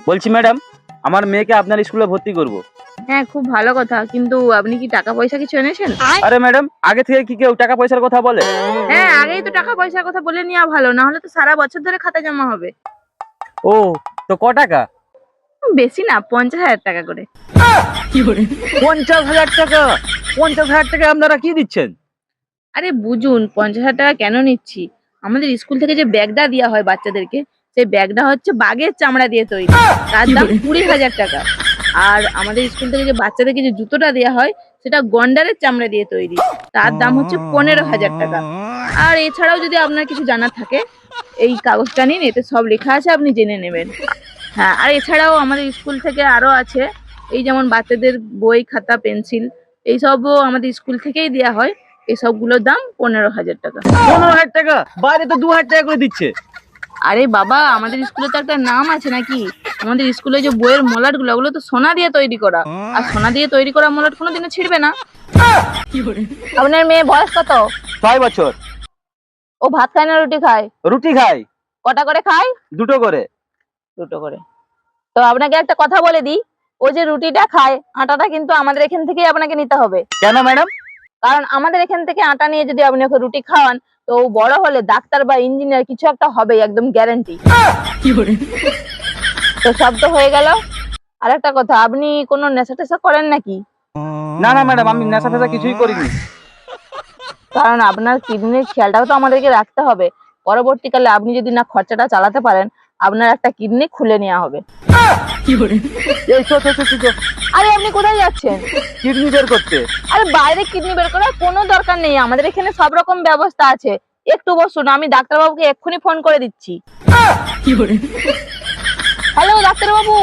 বলছি ম্যাডাম, আমার মেয়েকে আপনার স্কুলে ভর্তি করব। হ্যাঁ, খুব ভালো কথা, কিন্তু আপনি কি টাকা পয়সা কিছু এনেছেন? আরে ম্যাডাম, আগে থেকে কি কেউ টাকা পয়সার কথা বলে? হ্যাঁ, আগেই তো টাকা পয়সার কথা বলে নেওয়া ভালো, না হলে তো সারা বছর ধরে খাতা জমা হবে। ও, তো ক টাকা? বেশি না, 50,000 টাকা করে। 50,000 টাকা? 50,000 টাকা আপনারা কি দিচ্ছেন? আরে বুঝুন, 50,000 টাকা কেন নিচ্ছি। আমাদের স্কুল থেকে যে ব্যাগটা দেওয়া হয় বাচ্চাদেরকে, সেই ব্যাগটা হচ্ছে বাঘের চামড়া দিয়ে তৈরি, তার দাম 20,000 টাকা। আর আমাদের স্কুল থেকে যে বাচ্চাদেরকে যে জুতোটা দেওয়া হয়, সেটা গন্ডারের চামড়া দিয়ে তৈরি, তার দাম হচ্ছে 15,000 টাকা। আর এছাড়াও যদি আপনার কিছু জানার থাকে, এই কাগজটা নিন, এতে সব লেখা আছে, আপনি জেনে নেবেন। হ্যাঁ, আর এছাড়াও আমাদের স্কুল থেকে আরো আছে, এই যেমন বাচ্চাদের বই, খাতা, পেন্সিল, এইসবও আমাদের স্কুল থেকেই দেওয়া হয়। এই সবগুলোর দাম 15,000 টাকা। 15,000 টাকা? বাইরে তো 2,000 টাকা করে দিচ্ছে। আরে বাবা, আমাদের স্কুলে তো একটা নাম আছে নাকি। আমাদের স্কুলে যে বইয়ের মলাট গুলো, ওগুলো তো সোনা দিয়ে তৈরি করা, আর সোনা দিয়ে তৈরি করা মলাট কোনোদিনও ছিঁড়বে না। আপনার মেয়ে বয়স কত? 6 বছর। ও ভাত খায় না রুটি খায়? রুটি খাই। কটা করে খায়? 2টো করে। 2টো করে। তো আপনাকে একটা কথা বলে দিই, ও যে রুটিটা খায়, আটাটা কিন্তু আমাদের এখান থেকেই আপনাকে নিতে হবে। কেন ম্যাডাম? কারণ আমাদের এখান থেকে আটা নিয়ে যদি আপনি ওকে রুটি খাওয়ান, তো ও বড় হলে ডাক্তার বা ইঞ্জিনিয়ার কিছু একটা হবে, একদম গ্যারান্টি। তো সব তো হয়ে গেল। আর একটা কথা, আপনি কোনো নেশা টেশা করেন নাকি? না না ম্যাডাম, আমি নেশা ফেশা কিছুই করিনি। কারণ আপনার কিডনির খেয়ালটাও তো আমাদেরকে রাখতে হবে। পরবর্তীকালে আপনি যদি না খরচাটা চালাতে পারেন, আপনার একটা কিডনি খুলে নেওয়া হবে। এই তো। আরে আপনি কোথায় যাচ্ছেন? কিডনি বের করতে। আরে বাইরে কিডনি বের করার কোনো দরকার নেই, আমাদের এখানে সব রকম ব্যবস্থা আছে। একটু বসুন, আমি ডাক্তারবাবুকে এক্ষুনি ফোন করে দিচ্ছি। হ্যালো ডাক্তারবাবু।